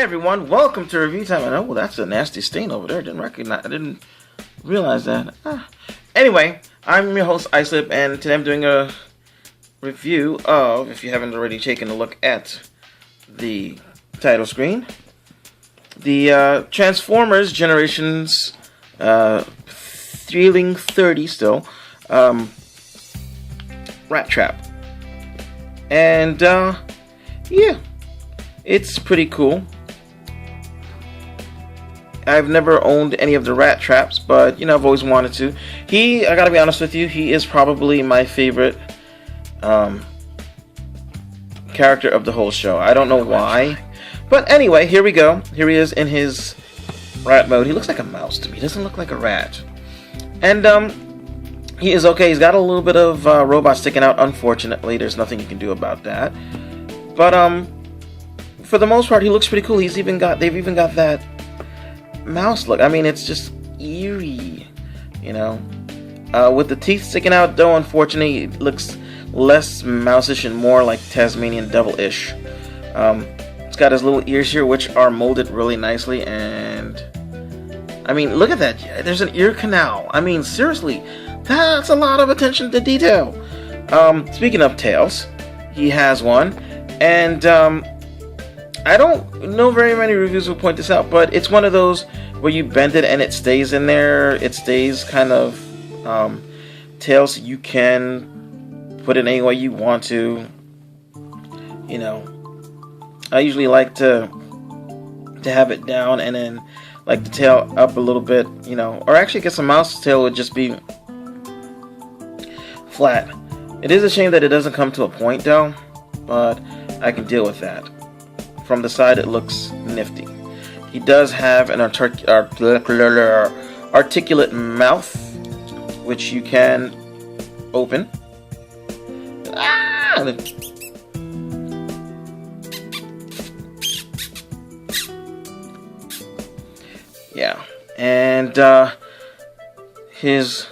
everyone, welcome to Review Time. And oh, that's a nasty stain over there. I didn't realize that. Anyway, I'm your host Islip, and today I'm doing a review of, if you haven't already taken a look at the title screen, the Transformers Generations Thrilling 30 still, Rattrap. And yeah, it's pretty cool. I've never owned any of the Rattraps, but you know, I've always wanted to. I gotta be honest with you, he is probably my favorite character of the whole show. I don't know why, but anyway, here we go. Here he is in his rat mode. He looks like a mouse to me. He doesn't look like a rat. And he is okay. He's got a little bit of robot sticking out. Unfortunately, there's nothing you can do about that. But for the most part, he looks pretty cool. They've even got that mouse look. I mean, it's just eerie, you know. With the teeth sticking out, though, unfortunately, it looks less mouse-ish and more like Tasmanian devil-ish. It's got his little ears here, which are molded really nicely, and I mean, look at that. There's an ear canal. I mean, seriously, that's a lot of attention to detail. Speaking of tails, he has one, and I don't know very many reviews will point this out, but it's one of those where you bend it and it stays in there. It stays kind of tail, so you can put it any way you want to. You know, I usually like to have it down and then like the tail up a little bit, you know, or actually I guess a mouse tail would just be flat. It is a shame that it doesn't come to a point though, but I can deal with that. From the side it looks nifty. He does have an articulate mouth, which you can open. Yeah, and his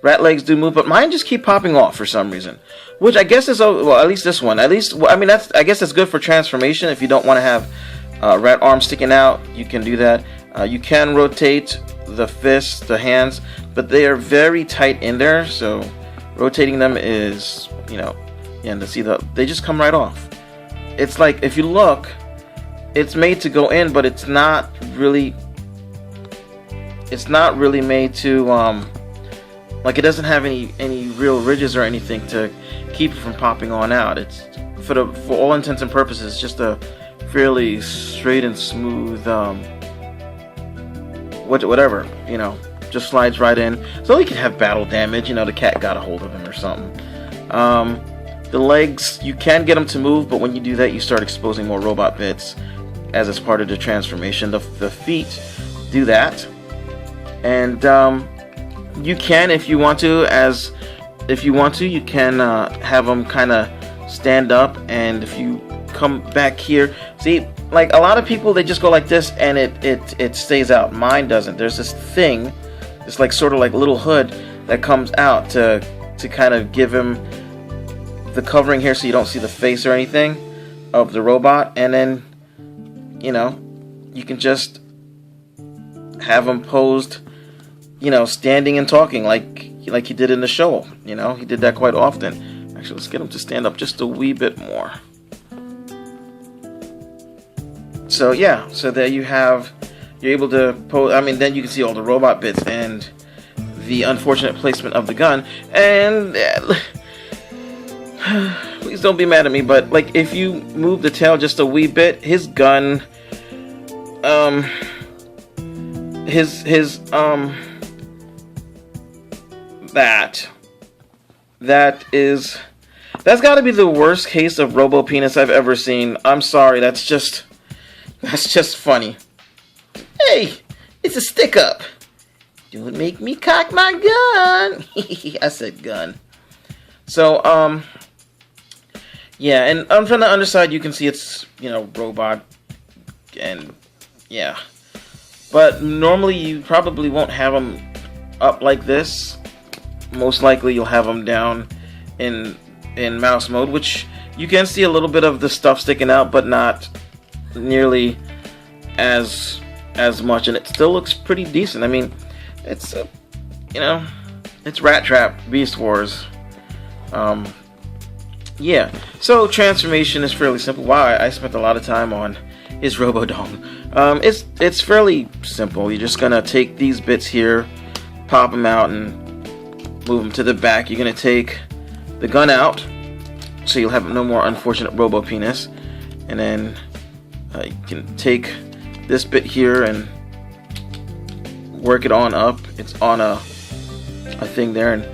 rat legs do move, but mine just keep popping off for some reason. Which I guess is, well, at least this one. At least, I mean, I guess that's good for transformation. If you don't want to have rat arms sticking out, you can do that. You can rotate the fists, the hands, but they are very tight in there, so rotating them is, you know, and to see they just come right off. It's like, if you look, it's made to go in, but it's not really made to, like, it doesn't have any real ridges or anything to keep it from popping on out. It's for all intents and purposes just a fairly straight and smooth whatever, you know, just slides right in. So he can have battle damage, you know, the cat got a hold of him or something. The legs, you can get them to move, but when you do that you start exposing more robot bits as it's part of the transformation. The feet do that, and you can, if you want to, you can have them kind of stand up, and if you come back here, see, like a lot of people, they just go like this and it stays out. Mine doesn't. There's this thing, it's like sort of like little hood that comes out to kind of give him the covering here, so you don't see the face or anything of the robot, and then, you know, you can just have him posed, you know, standing and talking like he did in the show. You know, he did that quite often. Actually, let's get him to stand up just a wee bit more. So yeah, so there you have, you're able to pose. I mean, then you can see all the robot bits and the unfortunate placement of the gun. And please don't be mad at me, but like if you move the tail just a wee bit, his gun, that's got to be the worst case of robo penis I've ever seen. I'm sorry, that's just funny. Hey, it's a stick up. Don't make me cock my gun. I said gun. So yeah, and from the underside you can see it's, you know, robot, and yeah. But normally you probably won't have them up like this. Most likely you'll have them down in mouse mode, which you can see a little bit of the stuff sticking out, but not nearly as much, and it still looks pretty decent. I mean, it's you know, it's Rattrap Beast Wars. Yeah, so transformation is fairly simple. Wow, I spent a lot of time on his Robodong. It's fairly simple. You're just gonna take these bits here, pop them out, and move them to the back. You're gonna take the gun out, so you'll have no more unfortunate Robo Penis, and then you can take this bit here and work it on up. It's on a thing there, and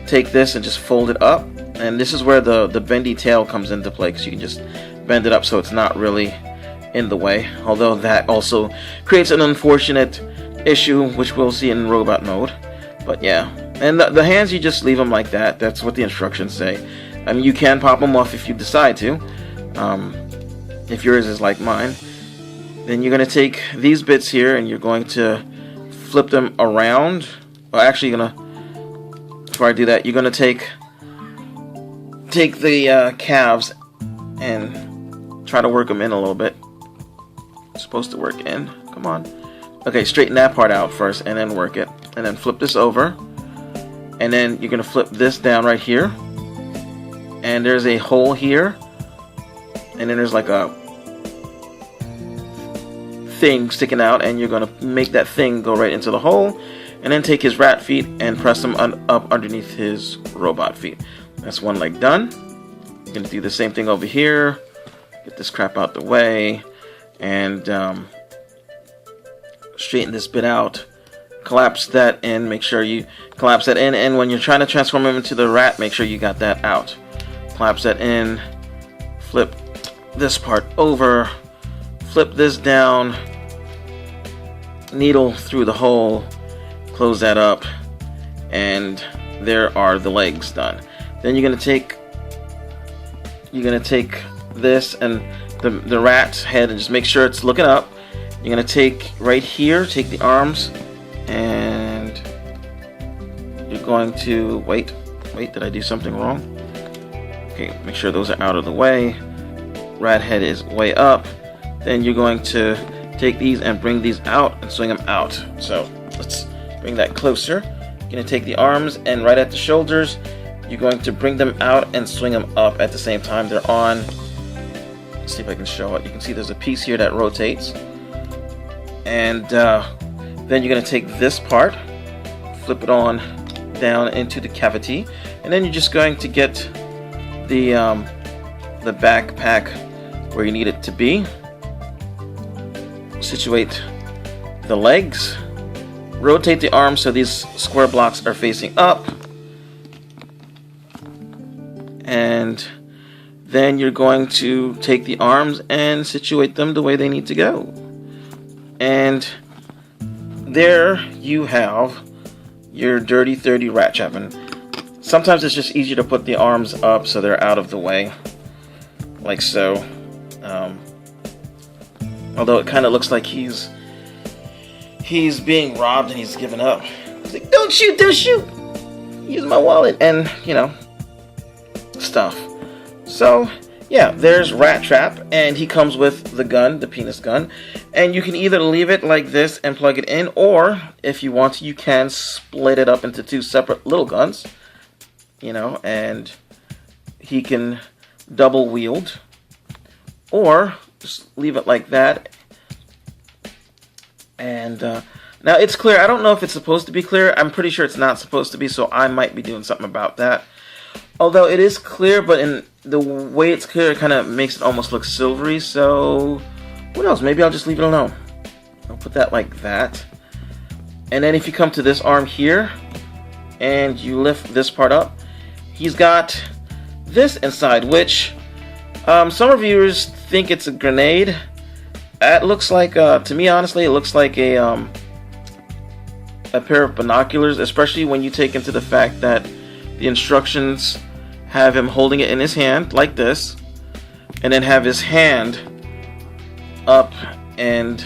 take this and just fold it up. And this is where the bendy tail comes into play, because you can just bend it up so it's not really in the way. Although that also creates an unfortunate issue, which we'll see in robot mode. But yeah, and the hands, you just leave them like that. That's what the instructions say. I mean, you can pop them off if you decide to. If yours is like mine, then you're going to take these bits here and you're going to flip them around. Well, actually, before I do that, you're going to take the calves and try to work them in a little bit. It's supposed to work in. Come on. Okay, straighten that part out first and then work it. And then flip this over. And then you're going to flip this down right here. And there's a hole here. And then there's like a thing sticking out. And you're going to make that thing go right into the hole. And then take his rat feet and press them up underneath his robot feet. That's one leg done. You're going to do the same thing over here. Get this crap out the way. And straighten this bit out. Collapse that in. Make sure you collapse that in. And when you're trying to transform him into the rat, make sure you got that out. Collapse that in. Flip this part over. Flip this down. Needle through the hole. Close that up. And there are the legs done. Then you're gonna take this and the rat's head and just make sure it's looking up. You're gonna take right here, take the arms, and you're going to wait, did I do something wrong? Okay, make sure those are out of the way. Rat head is way up. Then you're going to take these and bring these out and swing them out. So let's bring that closer. You're gonna take the arms and right at the shoulders, you're going to bring them out and swing them up at the same time. They're on. Let's see if I can show it. You can see there's a piece here that rotates. And then you're going to take this part, flip it on down into the cavity. And then you're just going to get the backpack where you need it to be. Situate the legs. Rotate the arms so these square blocks are facing up. And then you're going to take the arms and situate them the way they need to go. And there you have your Dirty 30 Rattrap. And sometimes it's just easier to put the arms up so they're out of the way, like so. Although it kind of looks like he's being robbed and he's given up. He's like, don't shoot, use my wallet, and stuff. So yeah, there's Rattrap, and he comes with the gun, the penis gun, and you can either leave it like this and plug it in, or if you want to, you can split it up into two separate little guns, and he can double wield, or just leave it like that. And now it's clear. I don't know if it's supposed to be clear. I'm pretty sure it's not supposed to be, so I might be doing something about that. Although it is clear, but in the way it's clear, it kind of makes it almost look silvery. So, who knows? Maybe I'll just leave it alone. I'll put that like that. And then if you come to this arm here, and you lift this part up, he's got this inside, which some reviewers think it's a grenade. It looks like, to me, honestly, it looks like a pair of binoculars, especially when you take into the fact that the instructions have him holding it in his hand like this, and then have his hand up and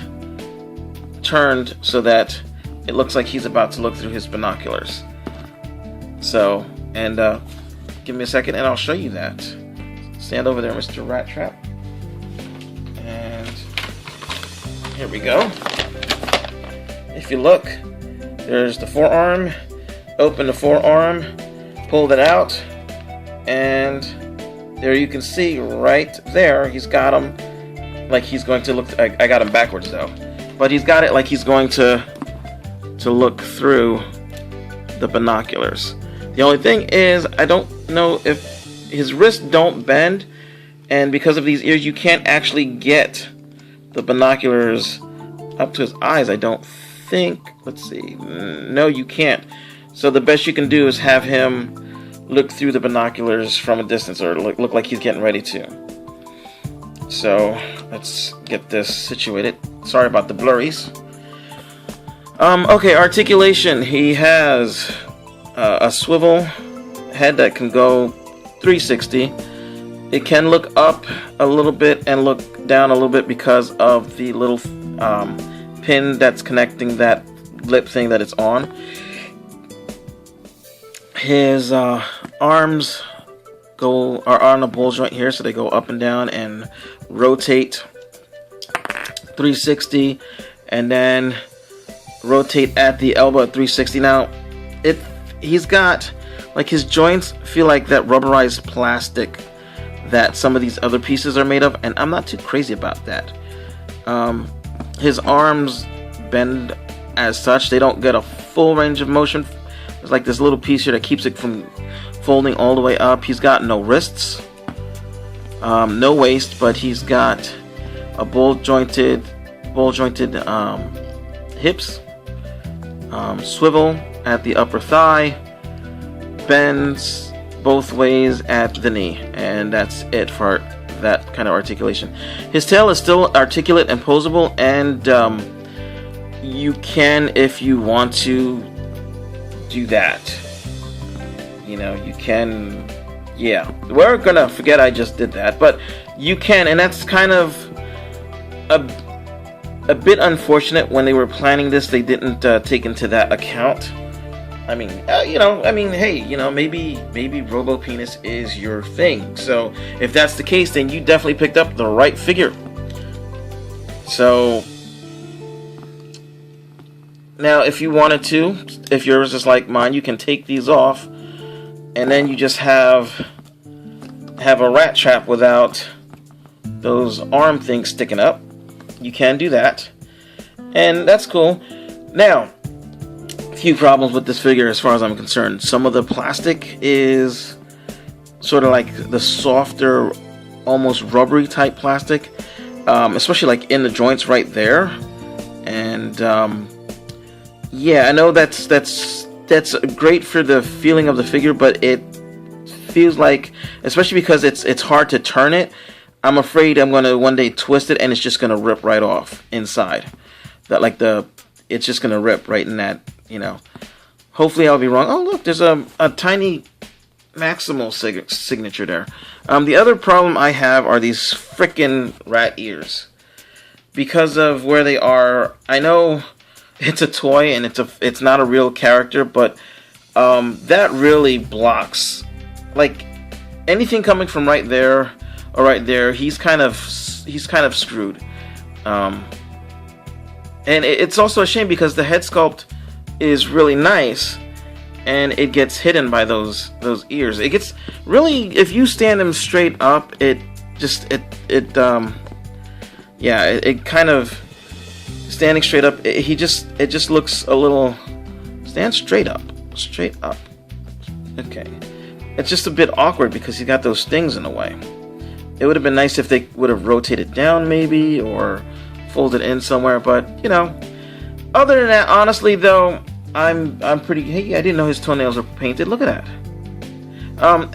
turned so that it looks like he's about to look through his binoculars. So, and give me a second and I'll show you that. Stand over there, Mr. Rattrap. And Here we go. If you look, there's the forearm. Open the forearm, pull that out, and there you can see right there, he's got him like he's going to look. I got him backwards though, but he's got it like he's going to look through the binoculars. The only thing is, I don't know if his wrists don't bend, and because of these ears, you can't actually get the binoculars up to his eyes. I don't think. Let's see. No, you can't. So the best you can do is have him look through the binoculars from a distance, or look like he's getting ready to. So let's get this situated. Sorry about the blurries. Okay, articulation. He has a swivel head that can go 360. It can look up a little bit and look down a little bit because of the little pin that's connecting that lip thing that it's on. His arms are on a ball joint here, so they go up and down and rotate 360, and then rotate at the elbow at 360. Now, he's got, like, his joints feel like that rubberized plastic that some of these other pieces are made of, and I'm not too crazy about that. His arms bend as such; they don't get a full range of motion. There's like this little piece here that keeps it from folding all the way up. He's got no wrists, no waist, but he's got a ball jointed hips, swivel at the upper thigh, bends both ways at the knee, and that's it for that kind of articulation. His tail is still articulate and posable, and you can, if you want to, do that. You know, you can. Yeah, we're gonna forget I just did that, but you can, and that's kind of a bit unfortunate. When they were planning this, they didn't take into that account. I mean, hey, maybe Robo Penis is your thing. So if that's the case, then you definitely picked up the right figure. So now, if you wanted to, if yours is like mine, you can take these off, and then you just have a Rattrap without those arm things sticking up. You can do that, and that's cool. Now, a few problems with this figure as far as I'm concerned. Some of the plastic is sort of like the softer, almost rubbery type plastic, especially like in the joints right there, and yeah, I know that's great for the feeling of the figure, but it feels like, especially because it's hard to turn it, I'm afraid I'm gonna one day twist it and it's just gonna rip right off inside. It's just gonna rip right in that, Hopefully I'll be wrong. Oh look, there's a tiny maximal signature there. The other problem I have are these frickin' rat ears. Because of where they are, I know it's a toy and it's not a real character, but that really blocks, like, anything coming from right there or right there. He's kind of screwed, and it's also a shame because the head sculpt is really nice, and it gets hidden by those ears. It gets really, if you stand him straight up, it kind of, standing straight up, it just looks a little, stand straight up. Okay, it's just a bit awkward because he's got those things in the way. It would have been nice if they would have rotated down maybe, or folded in somewhere, but other than that, honestly though, I'm pretty, hey, I didn't know his toenails were painted. Look at that.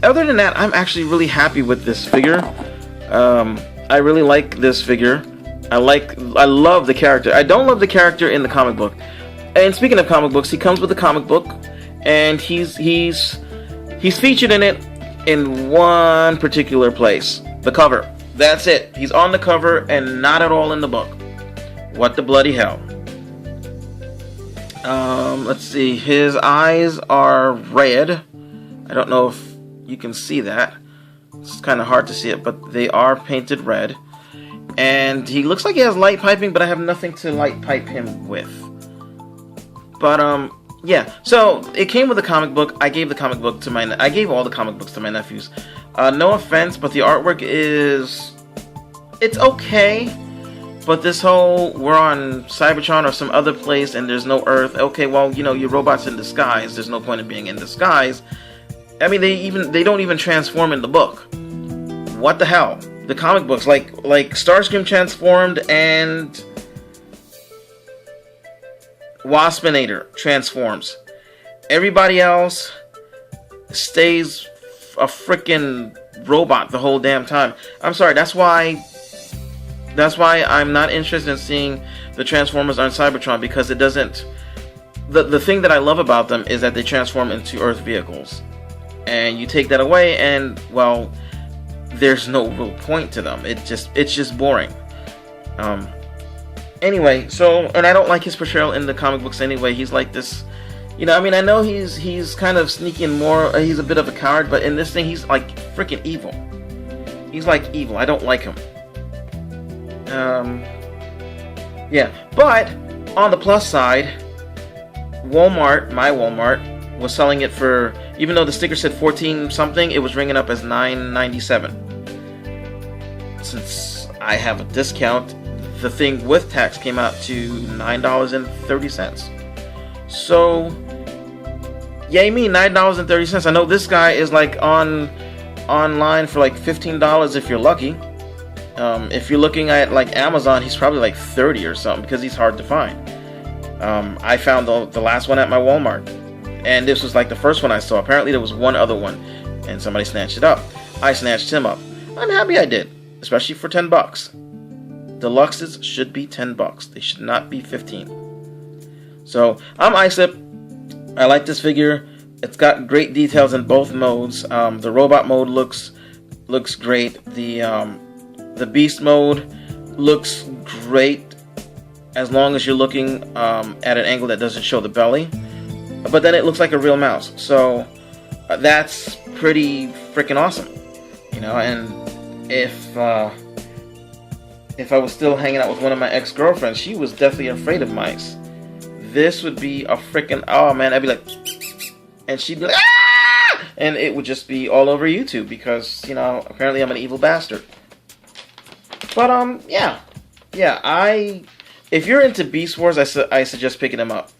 Other than that, I'm actually really happy with this figure. I really like this figure. I love the character. I don't love the character in the comic book. And speaking of comic books, he comes with a comic book, and he's featured in it in one particular place, the cover. That's it. He's on the cover and not at all in the book. What the bloody hell? Let's see. His eyes are red. I don't know if you can see that. It's kind of hard to see it, but they are painted red. And he looks like he has light piping, but I have nothing to light pipe him with. But, yeah. So, it came with a comic book. I gave all the comic books to my nephews. No offense, but the artwork it's okay. But this whole, we're on Cybertron or some other place and there's no Earth. Okay, well, you know, your robot's in disguise. There's no point in being in disguise. I mean, they don't even transform in the book. What the hell? The comic books, like Starscream transformed and Waspinator transforms. Everybody else stays a freaking robot the whole damn time. I'm sorry, that's why I'm not interested in seeing the Transformers on Cybertron, because it doesn't... The thing that I love about them is that they transform into Earth vehicles. And you take that away and, well, there's no real point to them. It's just boring. Anyway, so, and I don't like his portrayal in the comic books anyway. He's like this, you know, I mean, I know he's kind of sneaky and more, he's a bit of a coward, but in this thing, he's like freaking evil. He's like evil. I don't like him. Yeah, but on the plus side, Walmart, my Walmart, was selling it for, even though the sticker said 14 something, it was ringing up as $9.97. Since I have a discount, the thing with tax came out to $9.30. So, yay me, $9.30. I know this guy is like online for like $15 if you're lucky. If you're looking at like Amazon, he's probably like 30 or something because he's hard to find. I found the last one at my Walmart, and this was like the first one I saw. Apparently there was one other one, and somebody snatched it up. I snatched him up. I'm happy I did, especially for $10. Deluxes should be $10. They should not be 15. So I'm Islip. I like this figure. It's got great details in both modes. The robot mode looks great. The beast mode looks great as long as you're looking at an angle that doesn't show the belly. But then it looks like a real mouse. So that's pretty freaking awesome. You know, and if I was still hanging out with one of my ex-girlfriends, she was definitely afraid of mice. This would be a freaking, oh man, I'd be like, and she'd be like, ah! And it would just be all over YouTube because, you know, apparently I'm an evil bastard. But, yeah, if you're into Beast Wars, I suggest picking them up.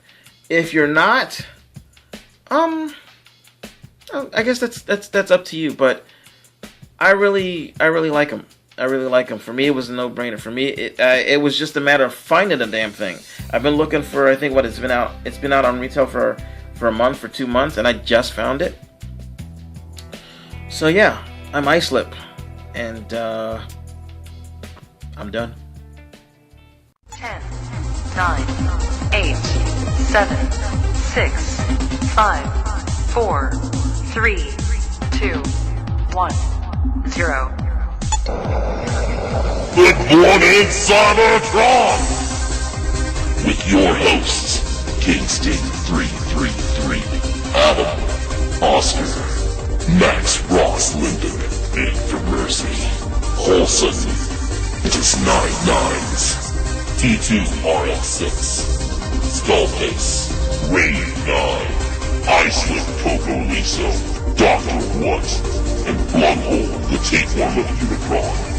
If you're not, I guess that's up to you, but I really like them. I really like them. For me, it was a no-brainer. For me, it was just a matter of finding the damn thing. I've been looking for, I think, it's been out on retail for a month, for 2 months, and I just found it. So yeah, I'm Islip, and I'm done. 10, 9, 8, 7, 6, 5, 4, 3, 2, 1, 0. Good morning, Cybertron! With your hosts, Kingston333, Adam, Oscar, Max Ross Linden, and for Mercy, Olsen, Just 9 Nines, T2RX6, Skullface, Rain 9, Islipcocoliso, Dr. What, and Blunghole, the tapeworm of Unicron.